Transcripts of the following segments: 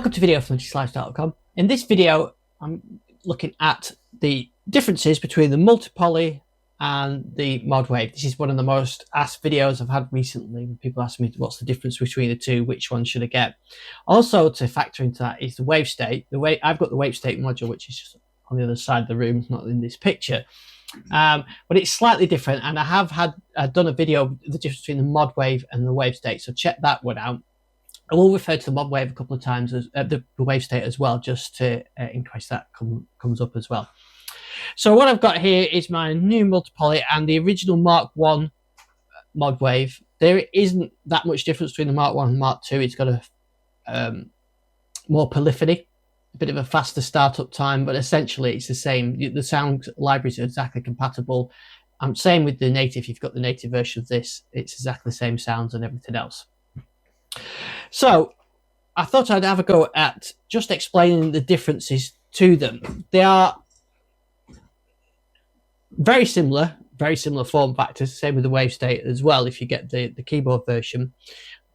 Welcome to video from lifestyle.com. In this video, I'm looking at the differences between the multi-poly and the Modwave. This is one of the most asked videos I've had recently. People ask me what's the difference between the two, which one should I get. Also, to factor into that is the Wavestate. I've got the Wavestate module, which is just on the other side of the room, it's not in this picture. But it's slightly different, and I have done a video the difference between the Modwave and the Wavestate, so check that one out. I will refer to the Modwave a couple of times, as the Wavestate as well, just to in case that comes up as well. So what I've got here is my new multi-poly and the original Mark 1 Modwave. There isn't that much difference between the Mark 1 and Mark 2. It's got a more polyphony, a bit of a faster startup time, but essentially it's the same. The sound libraries are exactly compatible. Same with the native. If you've got the native version of this, it's exactly the same sounds and everything else. So I thought I'd have a go at just explaining the differences to them. They are very similar form factors, same with the Wavestate as well if you get the keyboard version,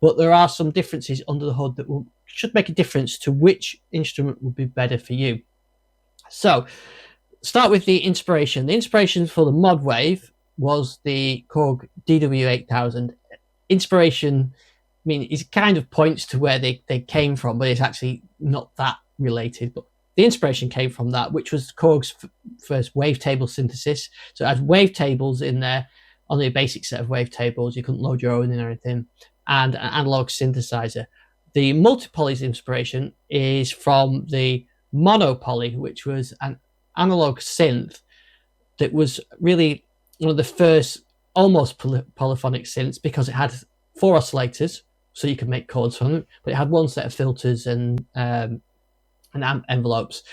but there are some differences under the hood that should make a difference to which instrument would be better for you. So start with the inspiration. The inspiration for the Modwave was the Korg DW8000. Inspiration, I mean, it kind of points to where they came from, but it's actually not that related. But the inspiration came from that, which was Korg's first wavetable synthesis. So it had wavetables in there, only a basic set of wavetables. You couldn't load your own in or anything, and an analog synthesizer. The multi-poly's inspiration is from the monopoly, which was an analog synth that was really one of the first almost polyphonic synths, because it had 4 oscillators, so you could make chords from it, but it had one set of filters and envelopes.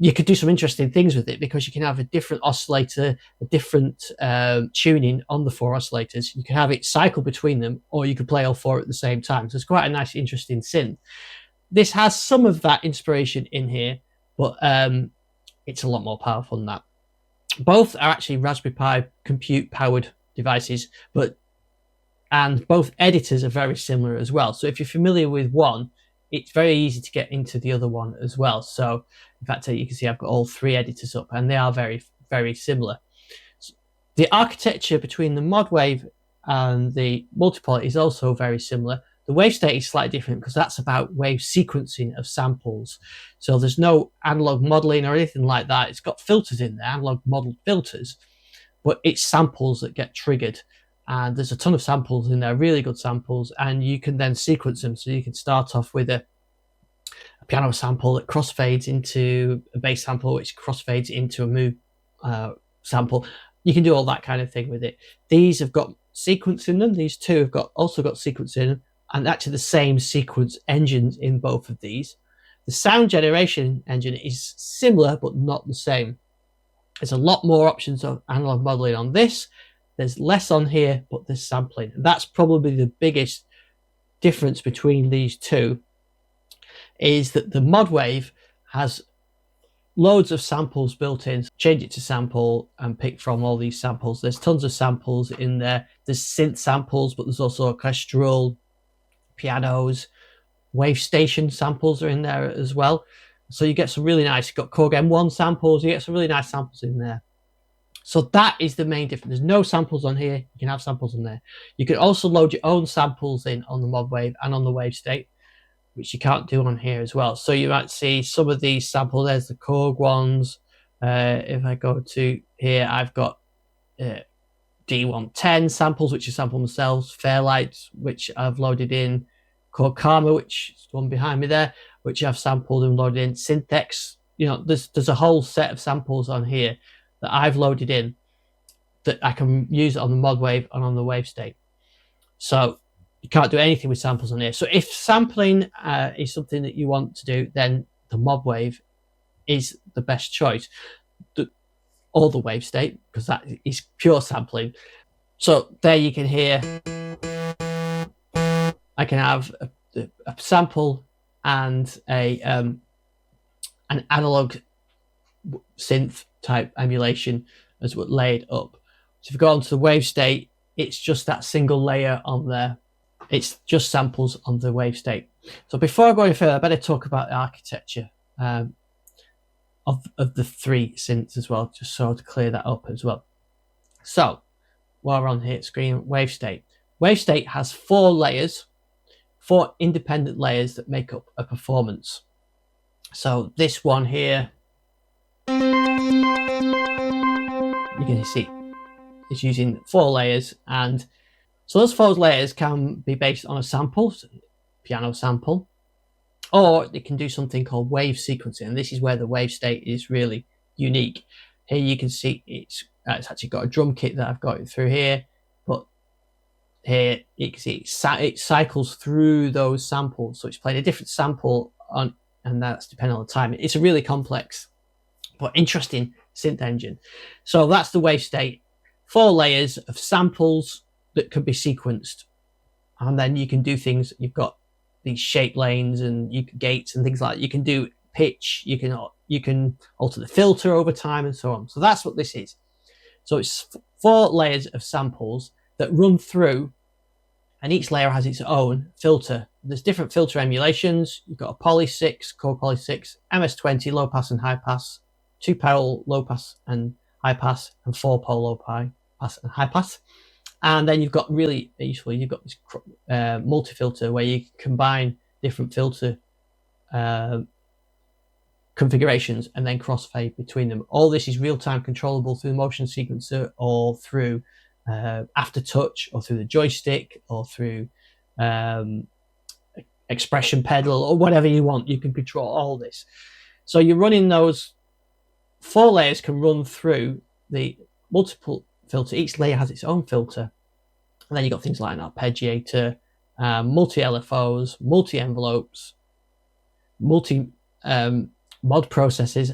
You could do some interesting things with it, because you can have a different oscillator, a different tuning on the 4 oscillators. You can have it cycle between them, or you could play all 4 at the same time. So it's quite a nice, interesting synth. This has some of that inspiration in here, but it's a lot more powerful than that. Both are actually Raspberry Pi compute-powered devices, and both editors are very similar as well. So if you're familiar with one, it's very easy to get into the other one as well. So in fact, you can see I've got all 3 editors up, and they are very, very similar. So the architecture between the Modwave and the multi-poly is also very similar. The Wavestate is slightly different, because that's about wave sequencing of samples. So there's no analog modeling or anything like that. It's got filters in there, analog modeled filters, but it's samples that get triggered. And there's a ton of samples in there, really good samples, and you can then sequence them. So you can start off with a piano sample that crossfades into a bass sample, which crossfades into a move sample. You can do all that kind of thing with it. These have got sequence in them. These two have also got sequence in them, and actually the same sequence engines in both of these. The sound generation engine is similar, but not the same. There's a lot more options of analog modeling on this. There's less on here, but there's sampling. That's probably the biggest difference between these two, is that the Modwave has loads of samples built in. Change it to sample and pick from all these samples. There's tons of samples in there. There's synth samples, but there's also orchestral, pianos, wave station samples are in there as well. So you get some really nice, you've got Korg M1 samples, you get some really nice samples in there. So that is the main difference. There's no samples on here. You can have samples on there. You can also load your own samples in on the Modwave and on the Wavestate, which you can't do on here as well. So you might see some of these samples. There's the Korg ones. If I go to here, I've got D110 samples, which are sample themselves. Fairlights, which I've loaded in. Korg Karma, which is the one behind me there, which I've sampled and loaded in. Synths. You know, there's a whole set of samples on here that I've loaded in that I can use on the Modwave and on the Wavestate. So you can't do anything with samples on here. So if sampling is something that you want to do, then the Modwave is the best choice. Or the Wavestate, because that is pure sampling. So there you can hear, I can have a sample and an analog synth type emulation as what laid up. So if you go onto the Wavestate, it's just that single layer on there. It's just samples on the Wavestate. So before I go any further, I better talk about the architecture of the three synths as well, just so to clear that up as well. So while we're on here screen, Wavestate. Wavestate has 4 layers, 4 independent layers that make up a performance. So this one here, you can see it's using 4 layers, and so those 4 layers can be based on a sample, piano sample, or they can do something called wave sequencing, and this is where the Wavestate is really unique. Here you can see it's actually got a drum kit that I've got through here, but here you can see it cycles through those samples, so it's playing a different sample on, and that's depending on the time. It's a really complex but interesting synth engine. So that's the Wavestate, 4 layers of samples that can be sequenced, and then you can do things. You've got these shape lanes and gates and things like that. You can do pitch, you can alter the filter over time and so on. So that's what this is. So it's 4 layers of samples that run through, and each layer has its own filter. There's different filter emulations. You've got a Poly 6, Korg Poly 6, MS-20, low pass and high pass, 2-pole low pass and high pass, and 4-pole low pass and high pass. And then you've got really useful, you've got this multi-filter where you combine different filter configurations and then crossfade between them. All this is real-time controllable through the motion sequencer, or through aftertouch, or through the joystick, or through expression pedal, or whatever you want. You can control all this. So you're running those 4 layers, can run through the multiple filter. Each layer has its own filter, and then you've got things like an arpeggiator, multi LFOs, multi envelopes, multi mod processes,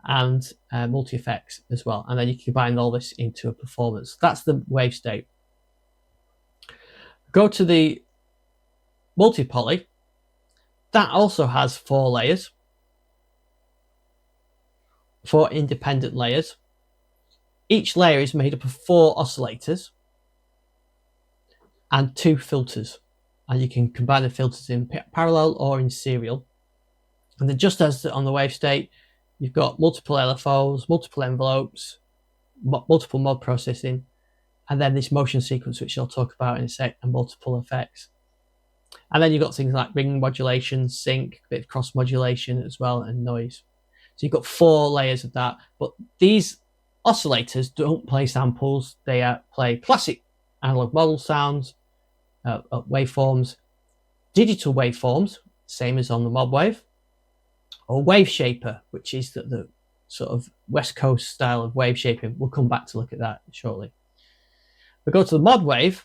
and multi effects as well. And then you combine all this into a performance. That's the Wavestate. Go to the multi-poly. That also has 4 layers, 4 independent layers. Each layer is made up of 4 oscillators and 2 filters, and you can combine the filters in parallel or in serial. And then, just as on the Wavestate, you've got multiple LFOs, multiple envelopes, multiple mod processing, and then this motion sequence, which I'll talk about in a sec, and multiple effects. And then you've got things like ring modulation, sync, a bit of cross modulation as well, and noise. So you've got 4 layers of that. But these oscillators don't play samples. They play classic analog model sounds, waveforms, digital waveforms, same as on the Modwave, or wave shaper, which is the sort of West Coast style of wave shaping. We'll come back to look at that shortly. We go to the Modwave.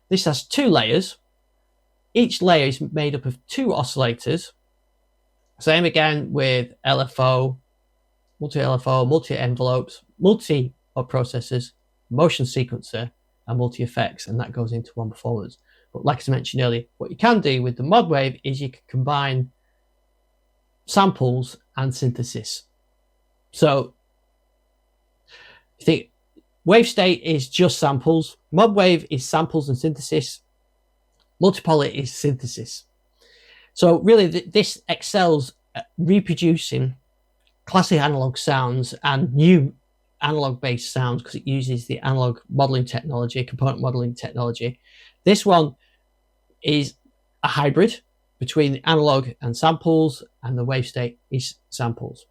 This has 2 layers. Each layer is made up of 2 oscillators. Same again with LFO, multi-LFO, multi-envelopes, multi-mod processors, motion sequencer, and multi-effects, and that goes into one performance. But like I mentioned earlier, what you can do with the Modwave is you can combine samples and synthesis. So you think Wavestate is just samples, Modwave is samples and synthesis, multipoly is synthesis. So really this excels at reproducing classic analog sounds and new analog based sounds, because it uses the analog modeling technology, component modeling technology. This one is a hybrid between the analog and samples, and the Wavestate is samples.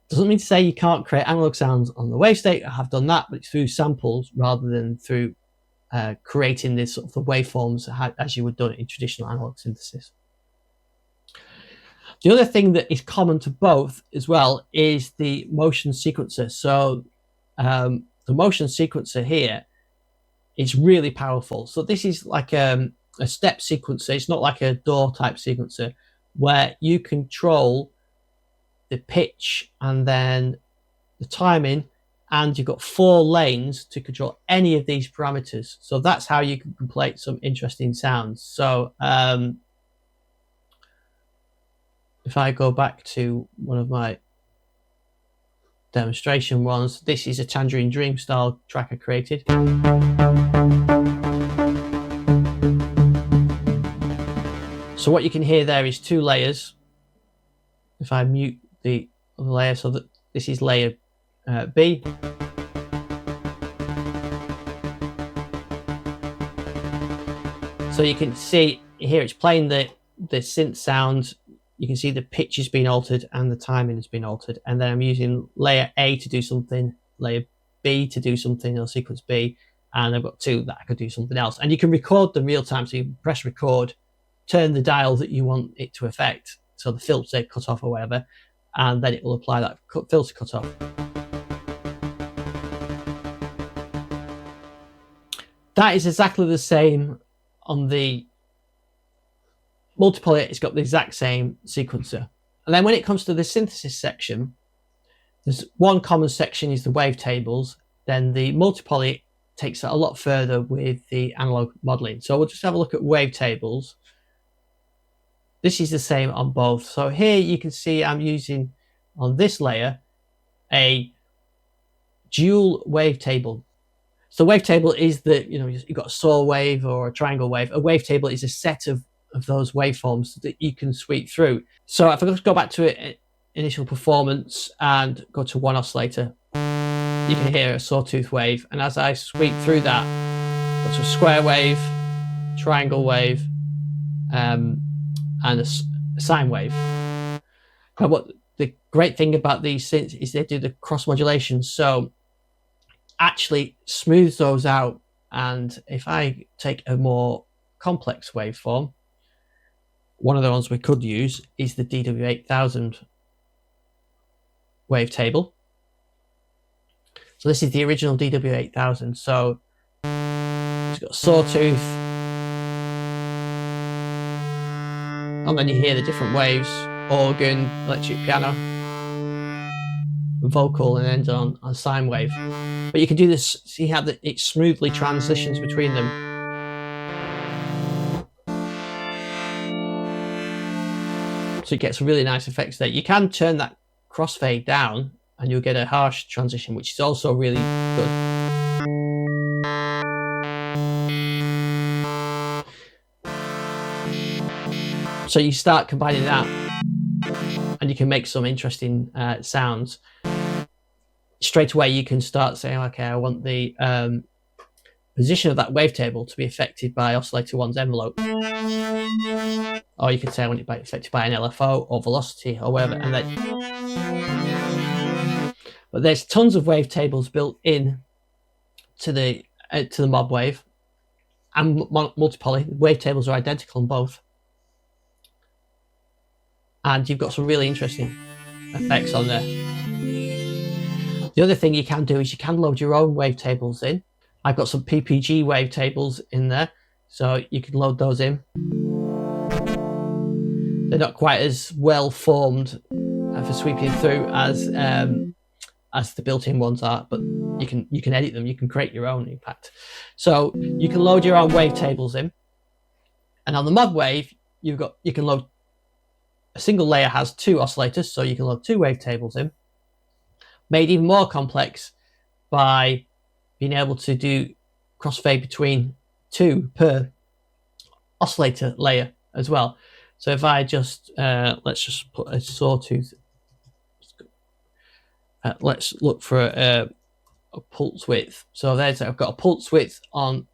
Doesn't mean to say you can't create analog sounds on the Wavestate. I have done that, but it's through samples rather than through creating this sort of the waveforms as you would do it in traditional analog synthesis. The other thing that is common to both as well is the motion sequencer. So the motion sequencer here is really powerful. So this is like a step sequencer. It's not like a DAW type sequencer where you control the pitch and then the timing, and you've got 4 lanes to control any of these parameters. So that's how you can play some interesting sounds. So if I go back to one of my demonstration ones, this is a Tangerine Dream style track I created. So what you can hear there is 2 layers. If I mute the other layer, so that this is layer B. So you can see here it's playing the synth sound. You can see the pitch has been altered and the timing has been altered. And then I'm using layer A to do something, layer B to do something, or sequence B, and I've got 2 that I could do something else. And you can record them real time. So you press record, turn the dial that you want it to affect, so the filter cut off or whatever, and then it will apply that filter cut off. That is exactly the same on the multipoly. It's got the exact same sequencer. And then when it comes to the synthesis section, there's one common section is the wavetables. Then the multipoly takes it a lot further with the analog modeling. So we'll just have a look at wavetables. This is the same on both. So here you can see I'm using on this layer a dual wavetable. So wavetable is the, you've got a saw wave or a triangle wave. A wavetable is a set of those waveforms that you can sweep through. So if I just go back to initial performance and go to one oscillator, you can hear a sawtooth wave. And as I sweep through that, go to a square wave, triangle wave, and a sine wave. But what the great thing about these synths is they do the cross modulation. So actually smooths those out. And if I take a more complex waveform, one of the ones we could use is the DW8000 wavetable. So this is the original DW8000. So it's got a sawtooth, and then you hear the different waves: organ, electric piano, vocal, and ends on sine wave. But you can do this, see how it smoothly transitions between them. So it gets really nice effects there. You can turn that crossfade down and you'll get a harsh transition, which is also really good. So you start combining that and you can make some interesting sounds. Straight away you can start saying, okay, I want the position of that wavetable to be affected by oscillator 1's envelope. Or you could say I want it to be affected by an LFO or velocity or whatever. And then, but there's tons of wavetables built in to the Modwave and multipoly. Wavetables are identical on both. And you've got some really interesting effects on there. The other thing you can do is you can load your own wavetables in. I've got some PPG wavetables in there, so you can load those in. They're not quite as well formed for sweeping through as the built-in ones are, but you can edit them. You can create your own, in fact. So you can load your own wavetables in, and on the Modwave, you can load a single layer has 2 oscillators, so you can load 2 wavetables in. Made even more complex by being able to do crossfade between 2 per oscillator layer as well. So if I just let's just put a sawtooth. Let's look for a pulse width. So there's, I've got a pulse width on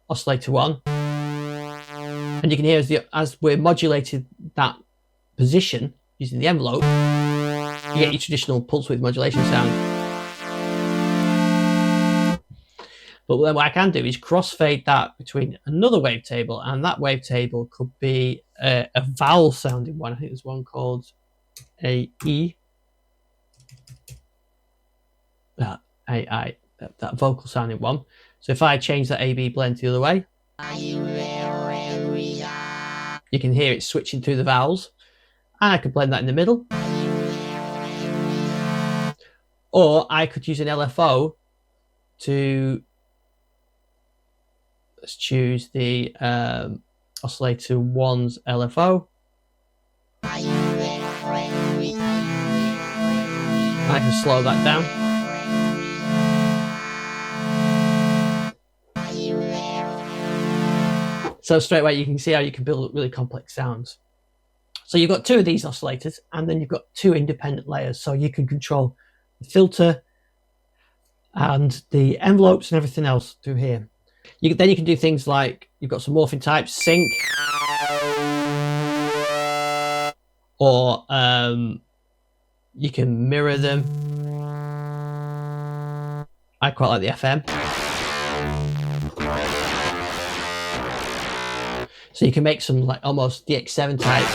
oscillator 1, and you can hear as we're modulating that position using the envelope, you get your traditional pulse width modulation sound. But then what I can do is crossfade that between another wavetable, and that wavetable could be a vowel sounding one. I think there's one called a E. That vocal sounding one. So if I change that A-B blend the other way, you can hear it switching through the vowels. And I could blend that in the middle. Or I could use an LFO to, let's choose the oscillator 1's LFO. I can slow that down. So straight away you can see how you can build really complex sounds. So you've got two of these oscillators, and then you've got two independent layers, so you can control the filter and the envelopes and everything else through here. Then you can do things like, you've got some morphing types, sync, or you can mirror them. I quite like the FM. So you can make some like almost DX7 type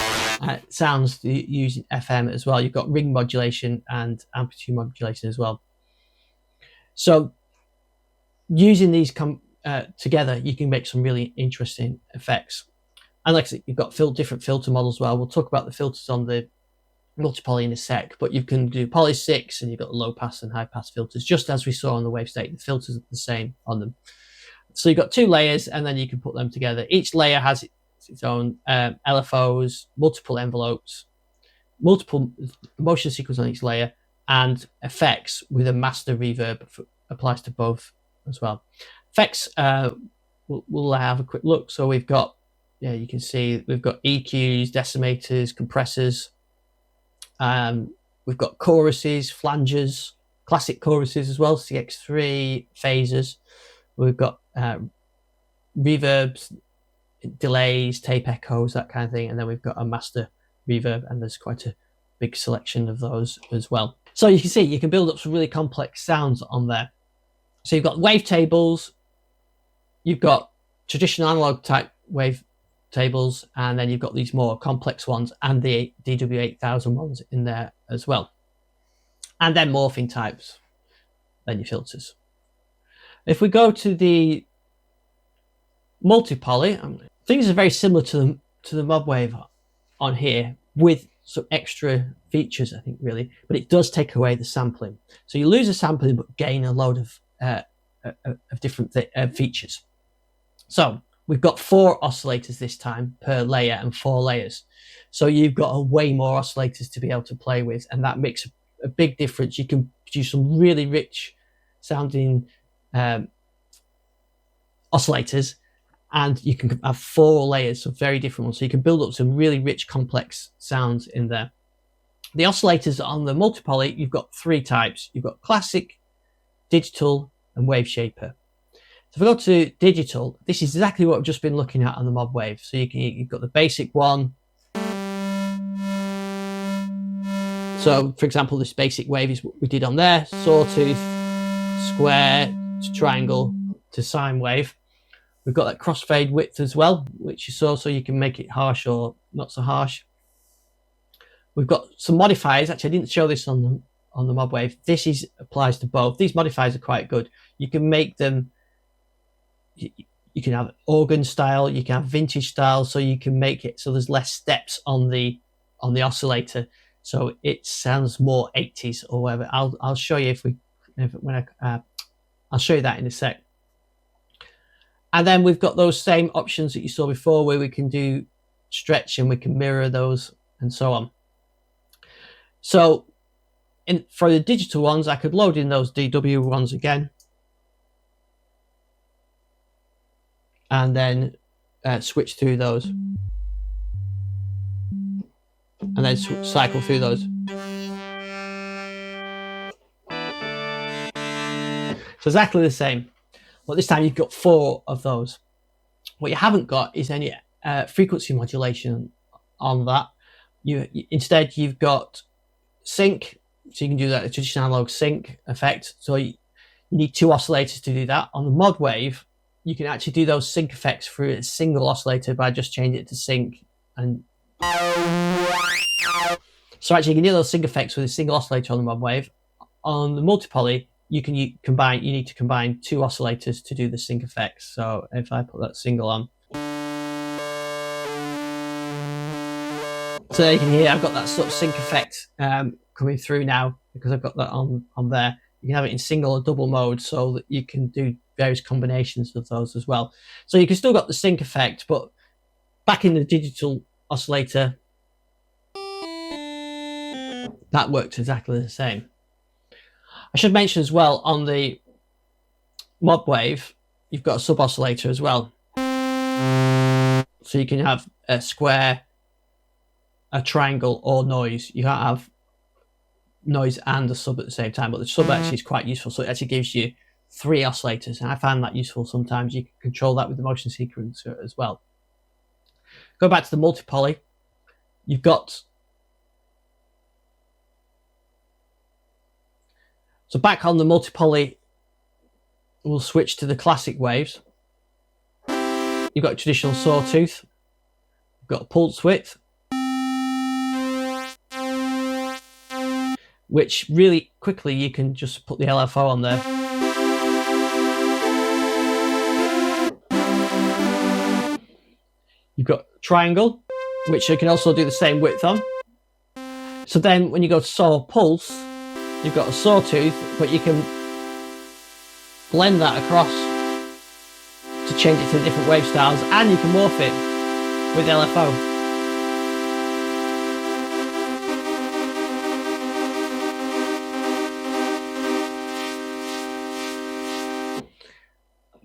sounds using FM as well. You've got ring modulation and amplitude modulation as well. So using these together, you can make some really interesting effects. And like I said, you've got different filter models as well. We'll talk about the filters on the multi-poly in a sec, but you can do poly 6, and you've got low pass and high pass filters, just as we saw on the Wavestate. The filters are the same on them. So you've got two layers, and then you can put them together. Each layer has its own LFOs, multiple envelopes, multiple motion sequence on each layer, and effects with a master reverb applies to both as well. Effects, we'll have a quick look. So we've got, you can see we've got EQs, decimators, compressors. We've got choruses, flanges, classic choruses as well, CX3, phasers. We've got reverbs, delays, tape echoes, that kind of thing. And then we've got a master reverb, and there's quite a big selection of those as well. So you can see you can build up some really complex sounds on there. So you've got wavetables, you've got traditional analog type wavetables, and then you've got these more complex ones and the DW8000 ones in there as well. And then morphing types, then your filters. If we go to the multi-poly, things are very similar to the Modwave on here, with some extra features, I think, really, but it does take away the sampling. So you lose the sampling but gain a load of different features. So we've got 4 oscillators this time per layer and 4 layers. So you've got way more oscillators to be able to play with, and that makes a big difference. You can produce some really rich sounding oscillators, and you can have 4 layers of very different ones. So you can build up some really rich, complex sounds in there. The oscillators on the multi-poly, you've got 3 types. You've got classic, digital, and wave shaper. So if we go to digital, this is exactly what I've just been looking at on the Modwave. So you've got the basic one. So for example, this basic wave is what we did on there: sawtooth, square to triangle to sine wave. We've got that crossfade width as well, which you saw, so you can make it harsh or not so harsh. We've got some modifiers. Actually, I didn't show this on the Modwave. This applies to both. These modifiers are quite good. You can make them. You can have organ style. You can have vintage style. So you can make it so there's less steps on the oscillator, so it sounds more 80s or whatever. I'll show you I'll show you that in a sec. And then we've got those same options that you saw before, where we can do stretch and we can mirror those and so on. So for the digital ones, I could load in those DW ones again, and then switch through those, and then cycle through those. So exactly the same. But this time you've got 4 of those. What you haven't got is any frequency modulation on that. Instead, you've got sync, so you can do that, a traditional analog sync effect. So you need 2 oscillators to do that. On the Modwave, you can actually do those sync effects through a single oscillator by just changing it to sync. And so actually you can do those sync effects with a single oscillator on the Modwave. On the multi-poly, you need to combine 2 oscillators to do the sync effects. So if I put that single on, so you can hear I've got that sort of sync effect coming through now, because I've got that on there. You can have it in single or double mode, so that you can do various combinations of those as well. So you can still got the sync effect, but back in the digital oscillator, that works exactly the same. I should mention as well, on the Modwave, you've got a sub oscillator as well. So you can have a square, a triangle, or noise. You can't have noise and a sub at the same time, but the sub actually is quite useful. So it actually gives you 3 oscillators, and I find that useful sometimes. You can control that with the motion sequencer as well. Go back to the multi-poly. You've got, so back on the multi-poly, we'll switch to the classic waves. You've got a traditional sawtooth, you've got a pulse width, which really quickly you can just put the LFO on there. You've got triangle, which you can also do the same width on. So then when you go to saw pulse, you've got a sawtooth, but you can blend that across to change it to different wave styles, and you can morph it with LFO.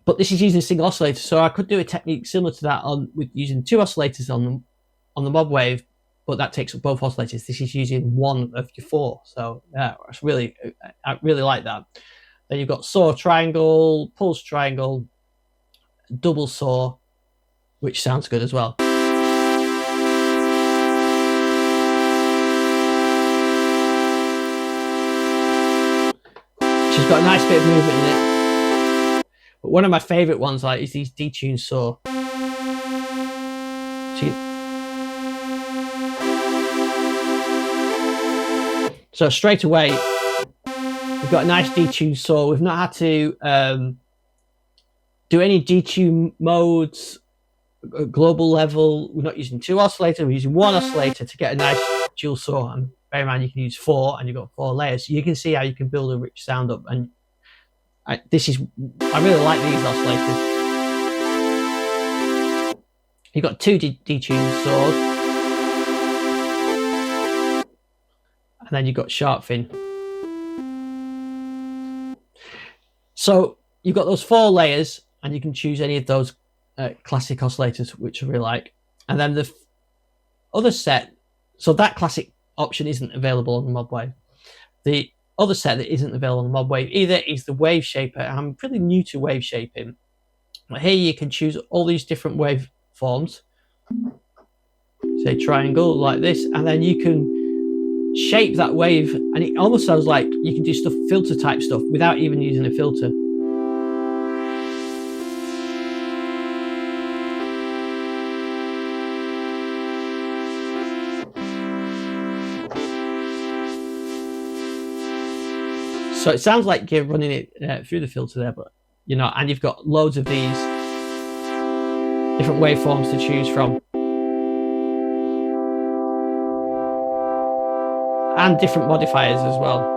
But this is using a single oscillator, so I could do a technique similar to that with using 2 oscillators on the Modwave, but that takes up both oscillators. This is using 1 of your 4, so yeah, I really like that. Then you've got saw triangle, pulse triangle, double saw, which sounds good as well. She's got a nice bit of movement in it. But one of my favourite ones is these detuned saw. So straight away, we've got a nice detuned saw. We've not had to do any detune modes at global level. We're not using 2 oscillators, we're using 1 oscillator to get a nice dual saw. And bear in mind, you can use 4, and you've got 4 layers. So you can see how you can build a rich sound up. And I really like these oscillators. You've got 2 detuned saws, and then you've got sharp fin. So you've got those 4 layers, and you can choose any of those classic oscillators, which I really like. And then the other set, so that classic option isn't available on the Modwave. The other set that isn't available on the Modwave either is the wave shaper. I'm pretty new to wave shaping. But here you can choose all these different wave forms. Say triangle like this, and then you can shape that wave, and it almost sounds like you can do stuff, filter type stuff, without even using a filter. So it sounds like you're running it through the filter there, but you know, and you've got loads of these different waveforms to choose from, and different modifiers as well.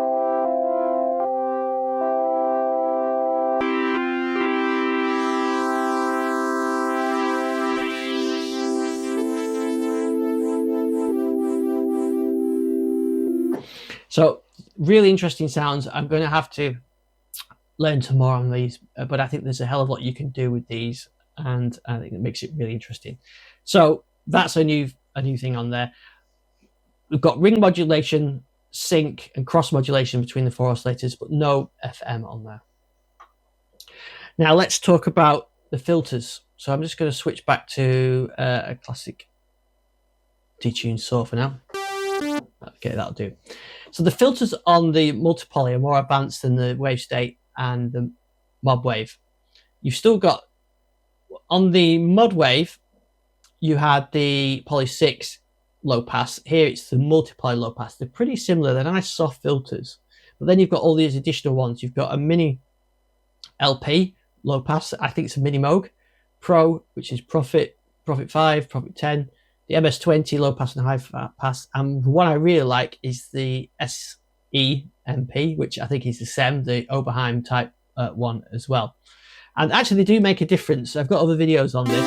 So really interesting sounds. I'm going to have to learn some more on these, but I think there's a hell of a lot you can do with these, and I think it makes it really interesting. So that's a new thing on there. We've got ring modulation, sync, and cross modulation between the 4 oscillators, but no FM on there. Now let's talk about the filters. So I'm just going to switch back to a classic detuned saw for now. Okay, that'll do. So the filters on the multi-poly are more advanced than the Wavestate and the Modwave. You've still got, on the Modwave, you had the Poly 6 low pass. Here it's the multi-poly low pass. They're pretty similar. They're nice soft filters. But then you've got all these additional ones. You've got a mini LP low pass. I think it's a mini Moog Pro, which is Profit 5, Profit 10. The MS-20 low pass and high pass, and the one I really like is the SE-MP, which I think is the SEM, the Oberheim type one as well. And actually they do make a difference. I've got other videos on this.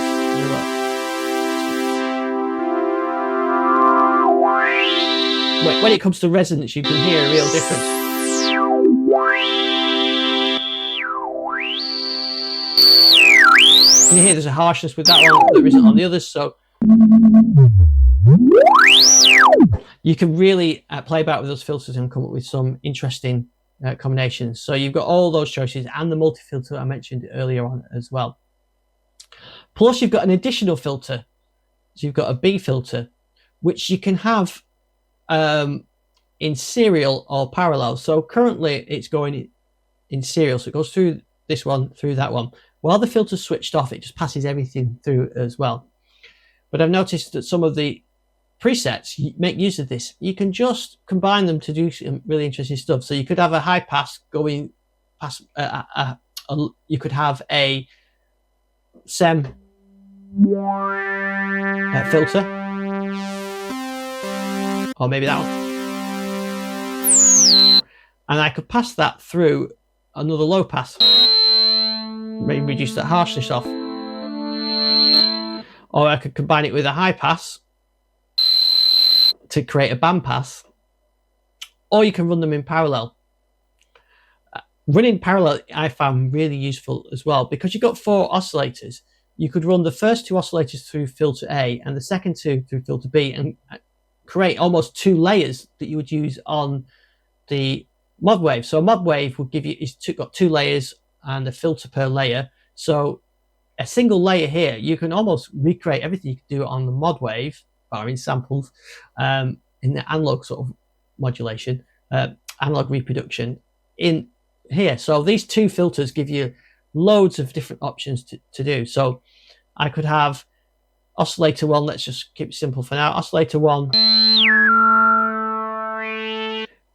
When it comes to resonance, you can hear a real difference. You hear there's a harshness with that one that isn't on the others, so you can really play about with those filters and come up with some interesting combinations. So you've got all those choices and the multi-filter I mentioned earlier on as well. Plus you've got an additional filter. So you've got a B filter, which you can have in serial or parallel. So currently it's going in serial, so it goes through this one, through that one. While the filter's switched off, it just passes everything through as well. But I've noticed that some of the presets make use of this. You can just combine them to do some really interesting stuff. So you could have a high pass going past, you could have a SEM filter, or maybe that one. And I could pass that through another low pass, maybe reduce that harshness off. Or I could combine it with a high pass to create a band pass, or you can run them in parallel. Running parallel I found really useful as well, because you've got 4 oscillators. You could run the first 2 oscillators through filter A and the second 2 through filter B and create almost 2 layers that you would use on the Modwave. So a Modwave will give you, it's got 2 layers and a filter per layer. So a single layer here, you can almost recreate everything you can do on the Modwave, barring samples, in the analog sort of modulation, analog reproduction in here. So these 2 filters give you loads of different options to do. So I could have oscillator 1, let's just keep it simple for now. Oscillator 1,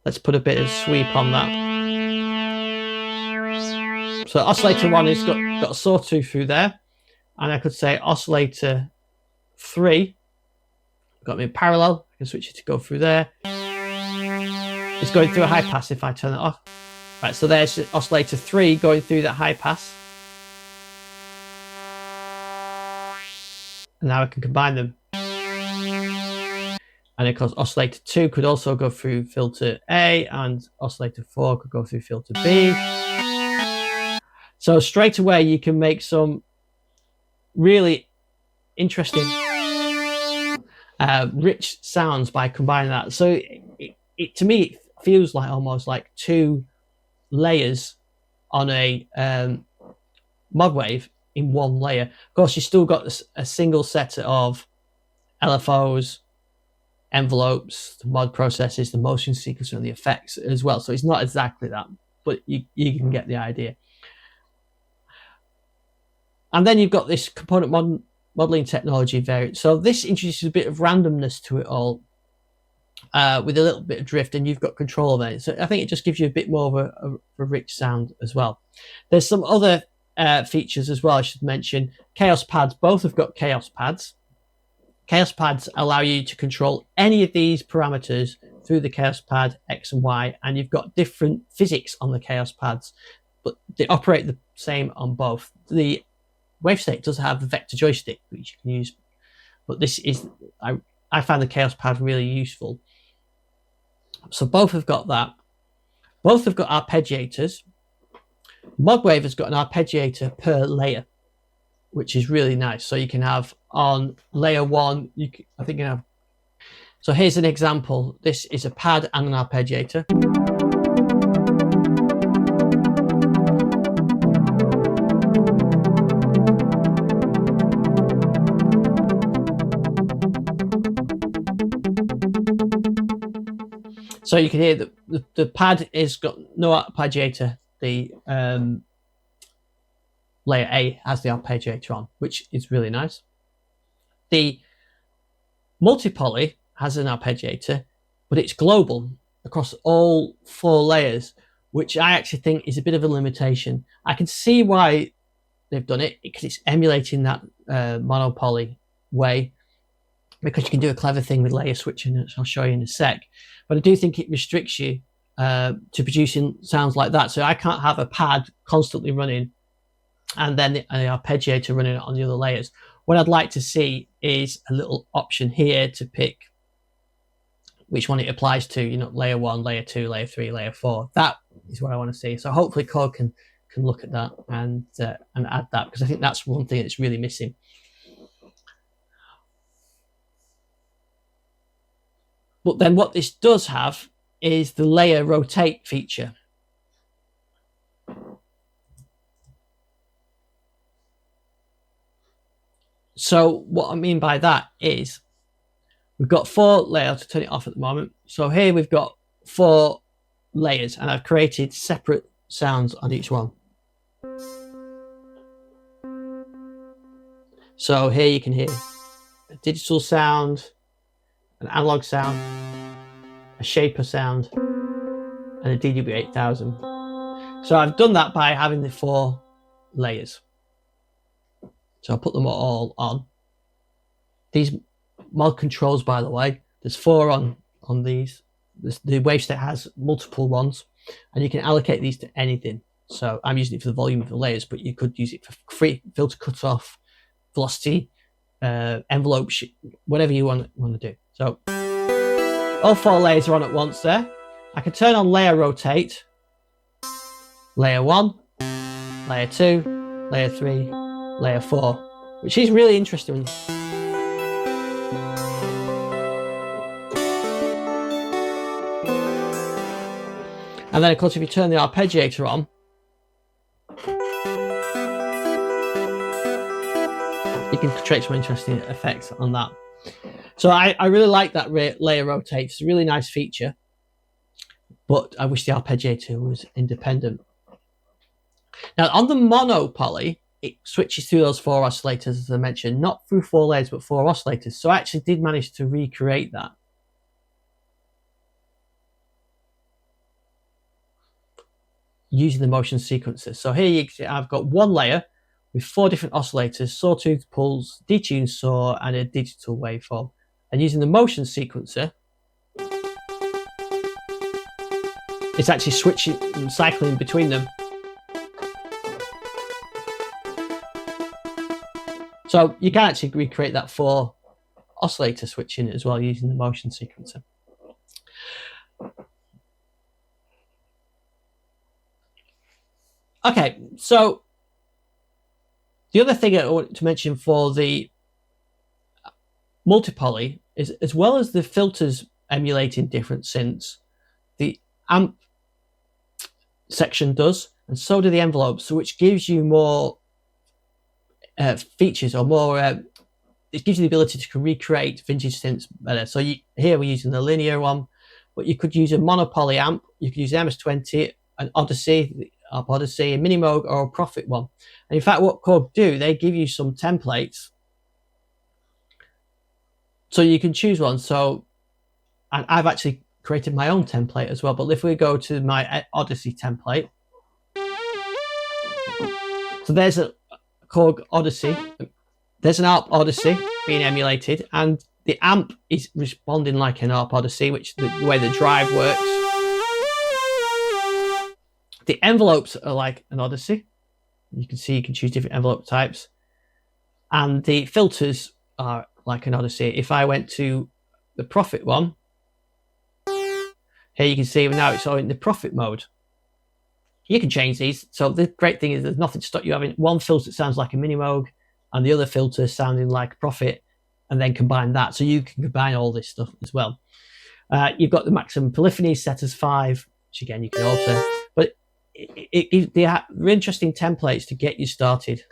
let's put a bit of sweep on that. So oscillator 1 has got a sawtooth through there, and I could say oscillator 3, got me in parallel, I can switch it to go through there. It's going through a high pass if I turn it off. Right, so there's oscillator 3 going through that high pass. And now I can combine them. And of course, oscillator 2 could also go through filter A, and oscillator 4 could go through filter B. So straight away, you can make some really interesting, rich sounds by combining that. So it to me, it feels like almost like 2 layers on a Modwave in one layer. Of course, you still got a single set of LFOs, envelopes, the mod processes, the motion sequencer, and the effects as well. So it's not exactly that, but you can get the idea. And then you've got this component modeling technology variant. So this introduces a bit of randomness to it all, with a little bit of drift, and you've got control of it. So I think it just gives you a bit more of a rich sound as well. There's some other features as well I should mention. Kaoss pads, both have got Kaoss pads. Kaoss pads allow you to control any of these parameters through the Kaoss pad X and Y, and you've got different physics on the Kaoss pads, but they operate the same on both. The Wavestate does have the vector joystick which you can use, but this is, I found the Kaoss pad really useful. So both have got that. Both have got arpeggiators. Modwave has got an arpeggiator per layer, which is really nice. So you can have on layer 1, I think you can have. So here's an example. This is a pad and an arpeggiator. So you can hear that the pad has got no arpeggiator. The layer A has the arpeggiator on, which is really nice. The multi-poly has an arpeggiator, but it's global across all 4 layers, which I actually think is a bit of a limitation. I can see why they've done it, because it's emulating that monopoly way, because you can do a clever thing with layer switching, which I'll show you in a sec. But I do think it restricts you to producing sounds like that. So I can't have a pad constantly running and then an arpeggiator running on the other layers. What I'd like to see is a little option here to pick which one it applies to, you know, layer 1, layer 2, layer 3, layer 4. That is what I want to see. So hopefully Korg can can look at that and add that, because I think that's one thing that's really missing. But then what this does have is the layer rotate feature. So what I mean by that is we've got 4 layers to turn it off at the moment. So here we've got 4 layers, and I've created separate sounds on each one. So here you can hear a digital sound, an analog sound, a shaper sound, and a DW8000. So I've done that by having the 4 layers. So I'll put them all on. These mod controls, by the way, there's 4 on these. The Wavestate has multiple ones, and you can allocate these to anything. So I'm using it for the volume of the layers, but you could use it for free filter cutoff, velocity, envelope, whatever you want to do. So all 4 layers are on at once there. I can turn on layer rotate, layer 1, layer 2, layer 3, layer 4, which is really interesting. And then of course if you turn the arpeggiator on, you can create some interesting effects on that. So I really like that layer rotate. It's a really nice feature, but I wish the arpeggiator was independent. Now on the mono poly, it switches through those 4 oscillators, as I mentioned, not through 4 layers, but 4 oscillators. So I actually did manage to recreate that. Using the motion sequencer. So here you can see I've got 1 layer with 4 different oscillators, sawtooth pulse, detuned saw, and a digital waveform. And using the motion sequencer, it's actually switching and cycling between them. So you can actually recreate that 4 oscillator switching as well using the motion sequencer. Okay, so the other thing I want to mention for the multipoly is, as well as the filters emulating different synths, the amp section does, and so do the envelopes, which gives you more features, or more it gives you the ability to recreate vintage synths better. So here we're using the linear one, but you could use a monopoly amp, you could use MS-20, an Odyssey, a Minimoog, or a Profit one. And in fact what Korg do, they give you some templates so you can choose one. So, and I've actually created my own template as well, but if we go to my Odyssey template, so there's a Korg Odyssey, there's an ARP Odyssey being emulated, and the amp is responding like an ARP Odyssey, which the way the drive works. The envelopes are like an Odyssey. You can see you can choose different envelope types, and the filters are like an Odyssey. If I went to the Profit one, here you can see now it's all in the Profit mode. You can change these. So the great thing is there's nothing to stop you having one filter that sounds like a Minimoog and the other filter sounding like Profit, and then combine that. So you can combine all this stuff as well. You've got the maximum polyphony set as 5, which again you can alter, but they are interesting templates to get you started.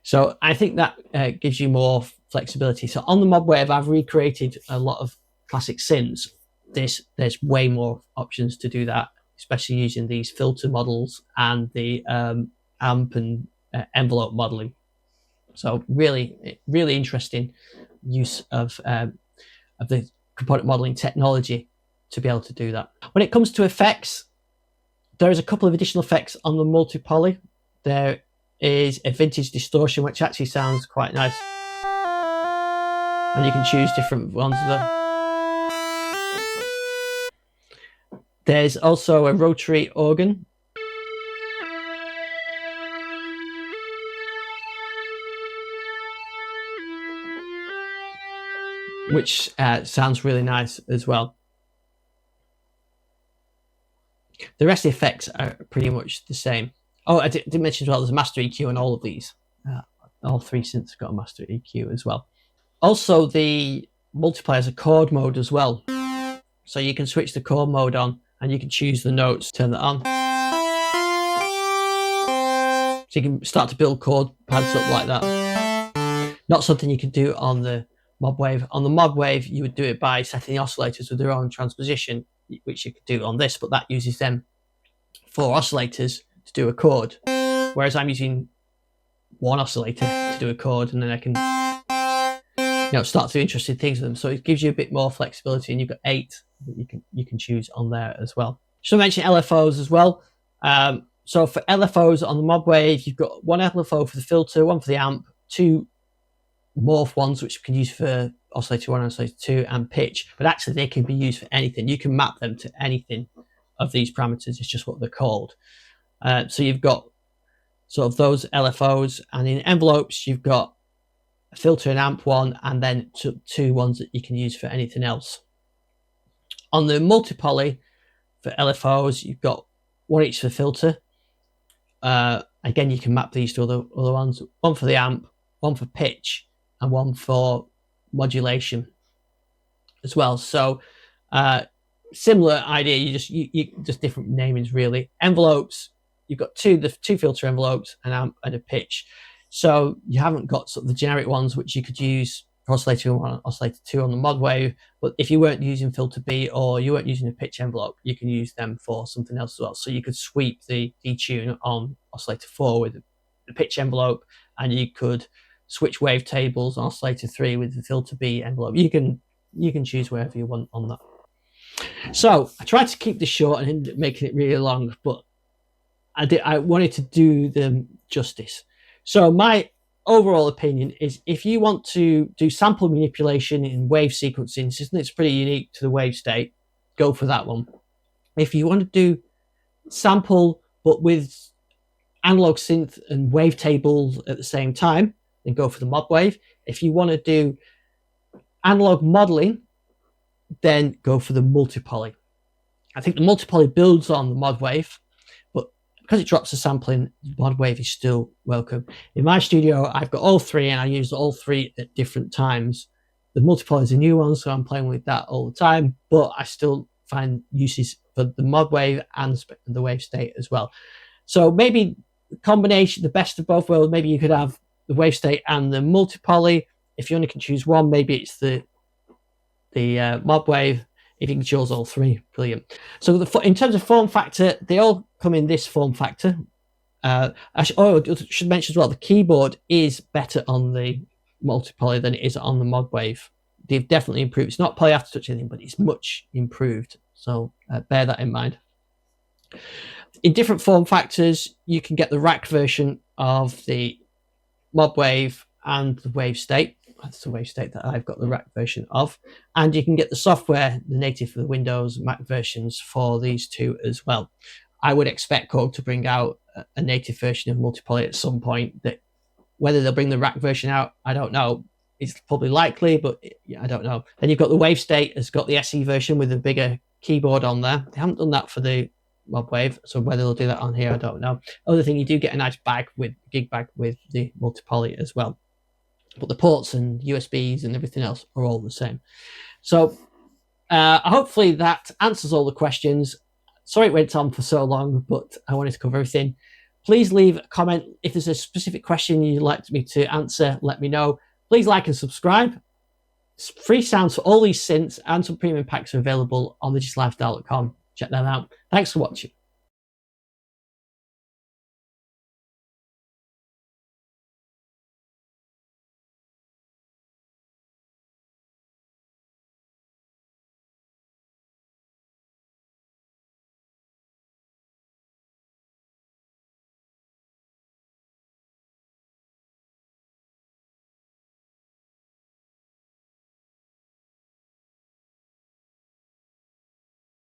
So I think that gives you more flexibility. So on the Modwave, I've recreated a lot of classic synths. There's way more options to do that, especially using these filter models and the amp and envelope modeling. So really interesting use of the component modeling technology to be able to do that. When it comes to effects, there's a couple of additional effects on the multi-poly. There is a vintage distortion, which actually sounds quite nice, and you can choose different ones there. There's also a rotary organ, which sounds really nice as well. The rest of the effects are pretty much the same. Oh, I did mention as well, there's a master EQ on all of these. All three synths have got a master EQ as well. Also, the multiplier has a chord mode as well. So you can switch the chord mode on and you can choose the notes, turn that on. So you can start to build chord pads up like that. Not something you can do on the Modwave. On the Modwave, you would do it by setting the oscillators with their own transposition, which you could do on this, but that uses them 4 oscillators to do a chord. Whereas I'm using 1 oscillator to do a chord, and then I can start to do interesting things with them. So it gives you a bit more flexibility, and you've got 8 that you can choose on there as well. Should I mention LFOs as well? So for LFOs on the Modwave, you've got 1 LFO for the filter, 1 for the amp, 2 Morph ones which you can use for oscillator 1 and oscillator 2 and pitch, but actually they can be used for anything. You can map them to anything of these parameters. It's just what they're called. So you've got sort of those LFOs, and in envelopes you've got a filter and amp one, and then 2 ones that you can use for anything else. On the multi-poly for LFOs, you've got 1 each for the filter. Again, you can map these to other ones. 1 for the amp, 1 for pitch, and 1 for modulation as well. So similar idea, you just different namings really. Envelopes, you've got the 2 filter envelopes, an amp and a pitch. So you haven't got sort of the generic ones which you could use for oscillator 1 and oscillator 2 on the Modwave, but if you weren't using filter B or you weren't using a pitch envelope, you can use them for something else as well. So you could sweep the detune on oscillator 4 with the pitch envelope, and you could switch wavetables on oscillator 3 with the filter B envelope. You can choose wherever you want on that. So I tried to keep this short and ended up making it really long, but I wanted to do them justice. So my overall opinion is, if you want to do sample manipulation in wave sequencing, since it's pretty unique to the Wavestate, go for that one. If you want to do sample but with analog synth and wavetables at the same time, then go for the Modwave. If you want to do analog modeling, then go for the multi-poly. I think the multi-poly builds on the Modwave, but because it drops the sampling, the Modwave is still welcome. In my studio, I've got all 3, and I use all 3 at different times. The multi-poly is a new one, so I'm playing with that all the time, but I still find uses for the Modwave and the Wavestate as well. So maybe the combination, the best of both worlds, maybe you could have the Wavestate and the multi-poly. If you only can choose one, maybe it's the Modwave. If you can choose all 3, brilliant. So in terms of form factor, they all come in this form factor. I should mention as well, the keyboard is better on the multi-poly than it is on the Modwave. They've definitely improved. It's not poly after touch anything, but it's much improved. So bear that in mind. In different form factors, you can get the rack version of the Modwave and the Wavestate. That's the Wavestate that I've got the rack version of. And you can get the software, the native for the Windows, Mac versions for these 2 as well. I would expect Korg to bring out a native version of multi-poly at some point. That whether they'll bring the rack version out, I don't know. It's probably likely, but I don't know. Then you've got the Wavestate has got the SE version with a bigger keyboard on there. They haven't done that for the Modwave, so whether they'll do that on here, I don't know. Other thing, you do get a nice gig bag with the multi-poly as well, but the ports and USBs and everything else are all the same. So hopefully that answers all the questions. Sorry it went on for so long, but I wanted to cover everything. Please leave a comment. If there's a specific question you'd like me to answer, let me know. Please like and subscribe. Free sounds for all these synths and some premium packs are available on thedigitalifestyle.com. Check that out. Thanks for watching.